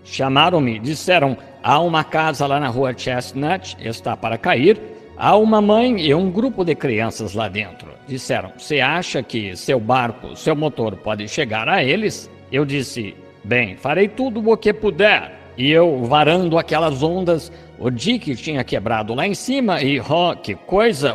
Chamaram-me, disseram: há uma casa lá na rua Chestnut, está para cair. Há uma mãe e um grupo de crianças lá dentro. Disseram: você acha que seu barco, seu motor pode chegar a eles? Eu disse: bem, farei tudo o que puder. E eu, varando aquelas ondas, o dique tinha quebrado lá em cima e, que coisa,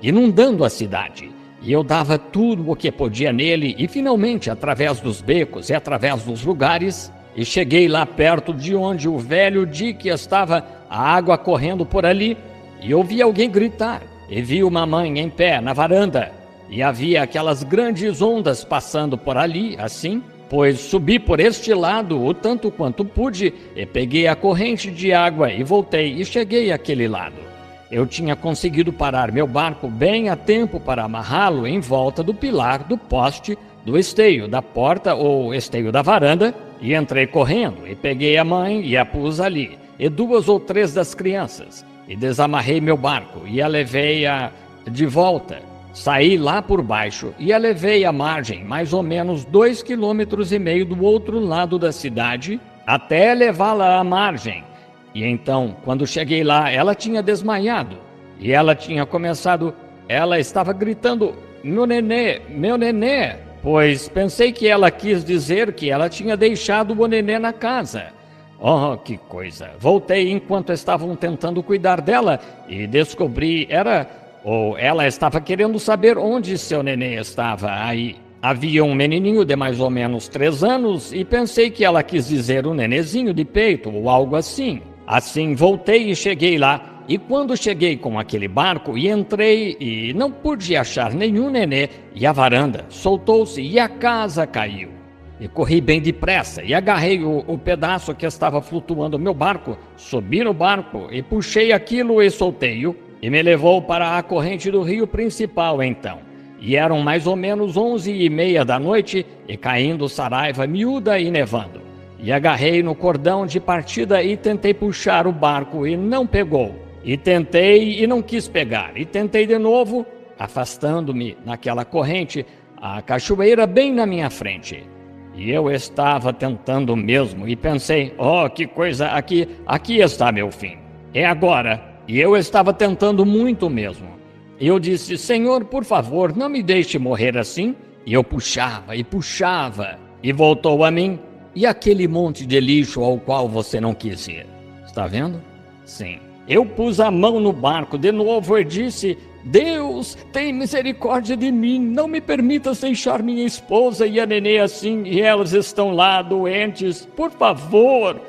inundando a cidade. E eu dava tudo o que podia nele e, finalmente, através dos becos e através dos lugares, e cheguei lá perto de onde o velho dique estava, a água correndo por ali, e ouvi alguém gritar, e vi uma mãe em pé na varanda, e havia aquelas grandes ondas passando por ali, assim. Pois subi por este lado o tanto quanto pude e peguei a corrente de água e voltei e cheguei àquele lado. Eu tinha conseguido parar meu barco bem a tempo para amarrá-lo em volta do pilar, do poste, do esteio da porta ou esteio da varanda, e entrei correndo e peguei a mãe e a pus ali, e 2 ou 3 das crianças, e desamarrei meu barco e a levei de volta. Saí lá por baixo e a levei à margem, mais ou menos 2,5 quilômetros do outro lado da cidade, até levá-la à margem. E então, quando cheguei lá, ela tinha desmaiado. E ela tinha começado, ela estava gritando: meu nenê, pois pensei que ela quis dizer que ela tinha deixado o nenê na casa. Oh, que coisa! Voltei enquanto estavam tentando cuidar dela e descobri, ela estava querendo saber onde seu neném estava aí. Havia um menininho de mais ou menos 3 anos e pensei que ela quis dizer um nenezinho de peito ou algo assim. Assim voltei e cheguei lá, e quando cheguei com aquele barco e entrei e não pude achar nenhum nenê, e a varanda soltou-se e a casa caiu. E corri bem depressa e agarrei o pedaço que estava flutuando no meu barco, subi no barco e puxei aquilo e soltei-o. E me levou para a corrente do rio principal então. E eram mais ou menos 11h30 da noite, e caindo saraiva miúda e nevando. E agarrei no cordão de partida e tentei puxar o barco e não pegou. E tentei e não quis pegar. E tentei de novo, afastando-me naquela corrente, a cachoeira bem na minha frente. E eu estava tentando mesmo e pensei: oh, que coisa, aqui está meu fim. É agora. E eu estava tentando muito mesmo. E eu disse: Senhor, por favor, não me deixe morrer assim. E eu puxava e puxava. E voltou a mim: e aquele monte de lixo ao qual você não quis ir? Está vendo? Sim. Eu pus a mão no barco de novo e disse: Deus, tem misericórdia de mim. Não me permitas deixar minha esposa e a nenê assim, e elas estão lá doentes. Por favor.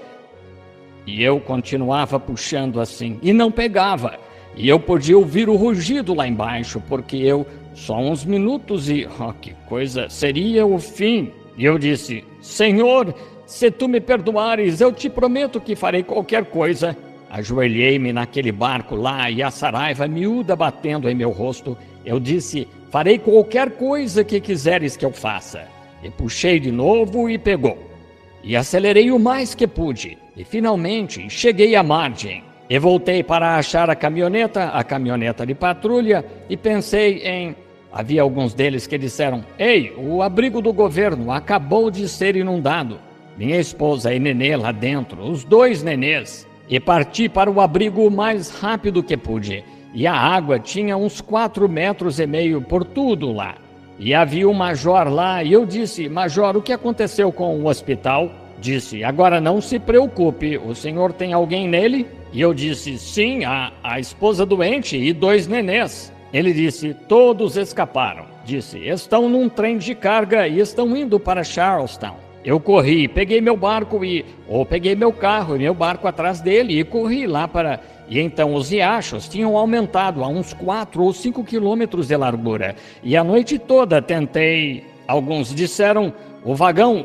E eu continuava puxando assim, e não pegava. E eu podia ouvir o rugido lá embaixo, porque só uns minutos e, que coisa, seria o fim. E eu disse: Senhor, se tu me perdoares, eu te prometo que farei qualquer coisa. Ajoelhei-me naquele barco lá, e a saraiva miúda batendo em meu rosto, eu disse: farei qualquer coisa que quiseres que eu faça. E puxei de novo e pegou. E acelerei o mais que pude. E finalmente cheguei à margem. E voltei para achar a caminhoneta de patrulha, e pensei em... Havia alguns deles que disseram: Ei, o abrigo do governo acabou de ser inundado. Minha esposa e nenê lá dentro, os 2 nenês. E parti para o abrigo o mais rápido que pude. E a água tinha uns 4,5 metros por tudo lá. E havia um major lá, e eu disse: Major, o que aconteceu com o hospital? Disse: agora não se preocupe, o senhor tem alguém nele? E eu disse: sim, a esposa doente e 2 nenês. Ele disse: todos escaparam. Disse: estão num trem de carga e estão indo para Charleston. Eu corri, peguei meu carro e meu barco atrás dele e corri lá para... E então os riachos tinham aumentado a uns 4 ou 5 quilômetros de largura. E a noite toda tentei... Alguns disseram: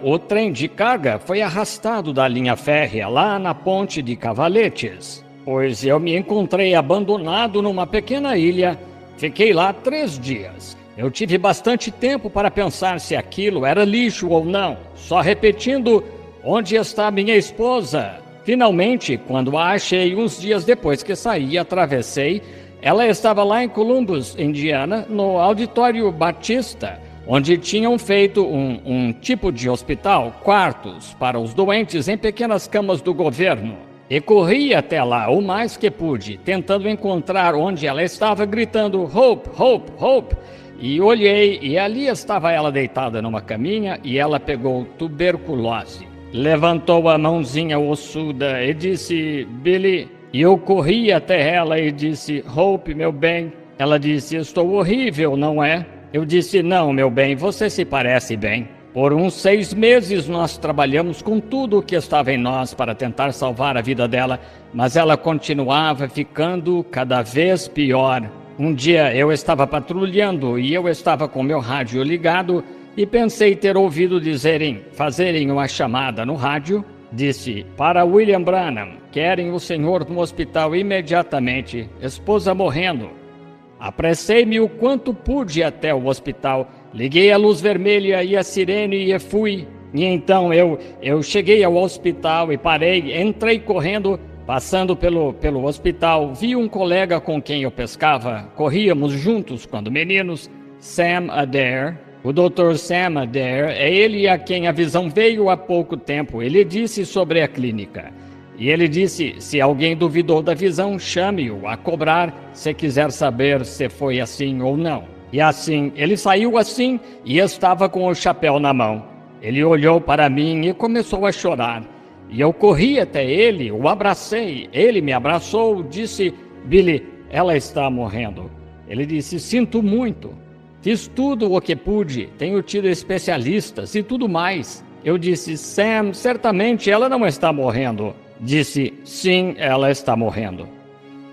o trem de carga foi arrastado da linha férrea lá na ponte de Cavaletes. Pois eu me encontrei abandonado numa pequena ilha. Fiquei lá 3 dias. Eu tive bastante tempo para pensar se aquilo era lixo ou não, só repetindo: onde está minha esposa? Finalmente, quando a achei uns dias depois que saí, atravessei, ela estava lá em Columbus, Indiana, no Auditório Batista, onde tinham feito um tipo de hospital, quartos para os doentes em pequenas camas do governo. E corri até lá o mais que pude, tentando encontrar onde ela estava, gritando Hope, Hope, Hope. E olhei e ali estava ela deitada numa caminha e ela pegou tuberculose. Levantou a mãozinha ossuda e disse, Billy, e eu corri até ela e disse, Hope, meu bem. Ela disse, estou horrível, não é? Eu disse, não, meu bem, você se parece bem. Por uns 6 meses nós trabalhamos com tudo o que estava em nós para tentar salvar a vida dela, mas ela continuava ficando cada vez pior. Um dia eu estava patrulhando e eu estava com meu rádio ligado e pensei ter ouvido fazerem uma chamada no rádio. Disse, para William Branham, querem o senhor no hospital imediatamente, esposa morrendo. Apressei-me o quanto pude até o hospital, liguei a luz vermelha e a sirene e fui. E então eu cheguei ao hospital e parei, entrei correndo, passando pelo hospital, vi um colega com quem eu pescava, corríamos juntos quando meninos, Sam Adair. O Dr. Sam Adair é ele a quem a visão veio há pouco tempo. Ele disse sobre a clínica. E ele disse, se alguém duvidou da visão, chame-o a cobrar se quiser saber se foi assim ou não. E assim, ele saiu assim e estava com o chapéu na mão. Ele olhou para mim e começou a chorar. E eu corri até ele, o abracei. Ele me abraçou, disse, Billy, ela está morrendo. Ele disse, sinto muito. Fiz tudo o que pude, tenho tido especialistas e tudo mais. Eu disse, Sam, certamente ela não está morrendo. Disse, sim, ela está morrendo.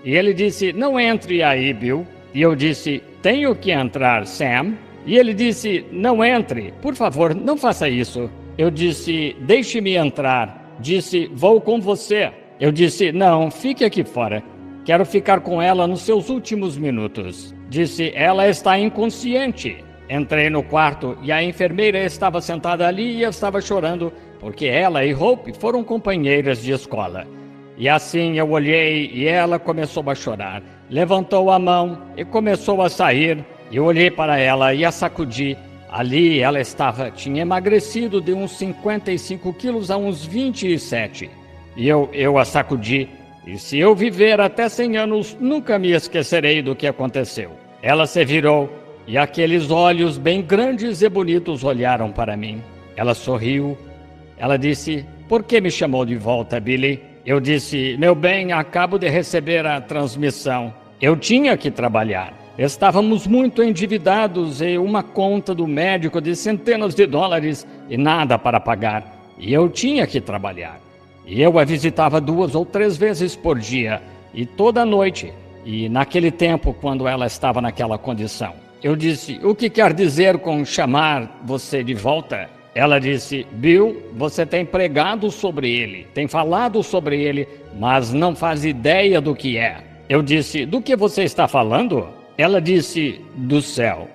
E ele disse, não entre aí, Bill. E eu disse, tenho que entrar, Sam. E ele disse, não entre, por favor, não faça isso. Eu disse, deixe-me entrar. Disse, vou com você. Eu disse, não, fique aqui fora. Quero ficar com ela nos seus últimos minutos. Disse, ela está inconsciente. Entrei no quarto e a enfermeira estava sentada ali e estava chorando, porque ela e Hope foram companheiras de escola. E assim eu olhei e ela começou a chorar. Levantou a mão e começou a sair. Eu olhei para ela e a sacudi. Ali ela tinha emagrecido de uns 55 quilos a uns 27. E eu a sacudi. E se eu viver até 100 anos, nunca me esquecerei do que aconteceu. Ela se virou e aqueles olhos bem grandes e bonitos olharam para mim. Ela sorriu. Ela disse, por que me chamou de volta, Billy? Eu disse, meu bem, acabo de receber a transmissão. Eu tinha que trabalhar. Estávamos muito endividados e uma conta do médico de centenas de dólares e nada para pagar. E eu tinha que trabalhar. E eu a visitava 2 ou 3 vezes por dia e toda noite. E naquele tempo, quando ela estava naquela condição. Eu disse, o que quer dizer com chamar você de volta? Ela disse, Bill, você tem pregado sobre ele, tem falado sobre ele, mas não faz ideia do que é. Eu disse, do que você está falando? Ela disse, do céu.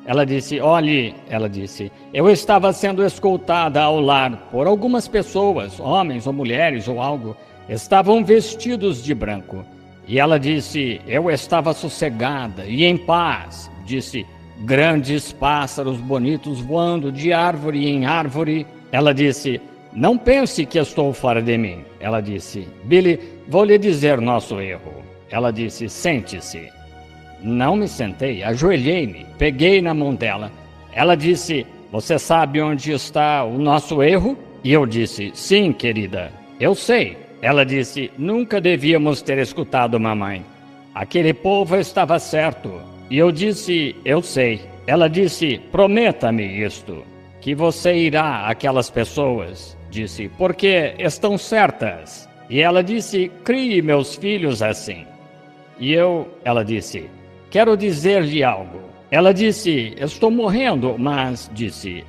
Ela disse, olhe, ela disse, eu estava sendo escoltada ao lar por algumas pessoas, homens ou mulheres ou algo, estavam vestidos de branco. E ela disse, eu estava sossegada e em paz. Disse, grandes pássaros bonitos voando de árvore em árvore. Ela disse, não pense que estou fora de mim. Ela disse, Billy, vou lhe dizer nosso erro. Ela disse, sente-se. Não me sentei, ajoelhei-me, peguei na mão dela. Ela disse, você sabe onde está o nosso erro? E eu disse, sim, querida, eu sei. Ela disse, nunca devíamos ter escutado mamãe. Aquele povo estava certo. E eu disse, eu sei. Ela disse, prometa-me isto, que você irá àquelas pessoas. Disse, porque estão certas. E ela disse, crie meus filhos assim. E ela disse, quero dizer-lhe algo. Ela disse, estou morrendo, mas disse,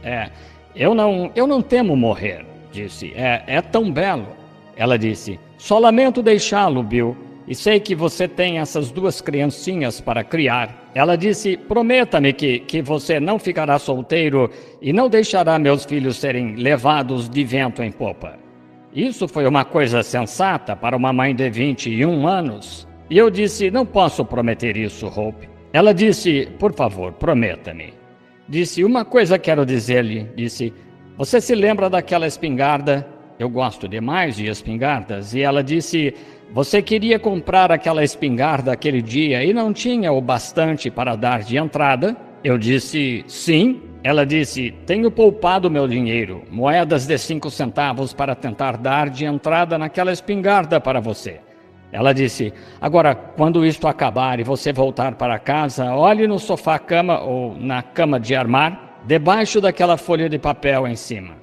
eu não temo morrer. Disse, é tão belo. Ela disse, só lamento deixá-lo, Bill, e sei que você tem essas 2 criancinhas para criar. Ela disse, prometa-me que você não ficará solteiro e não deixará meus filhos serem levados de vento em popa. Isso foi uma coisa sensata para uma mãe de 21 anos. E eu disse, não posso prometer isso, Hope. Ela disse, por favor, prometa-me. Disse: uma coisa quero dizer-lhe. Disse: você se lembra daquela espingarda? Eu gosto demais de espingardas. E ela disse: você queria comprar aquela espingarda aquele dia e não tinha o bastante para dar de entrada? Eu disse: sim. Ela disse: tenho poupado meu dinheiro, moedas de 5 centavos, para tentar dar de entrada naquela espingarda para você. Ela disse: agora, quando isto acabar e você voltar para casa, olhe no sofá-cama ou na cama de armar, debaixo daquela folha de papel em cima.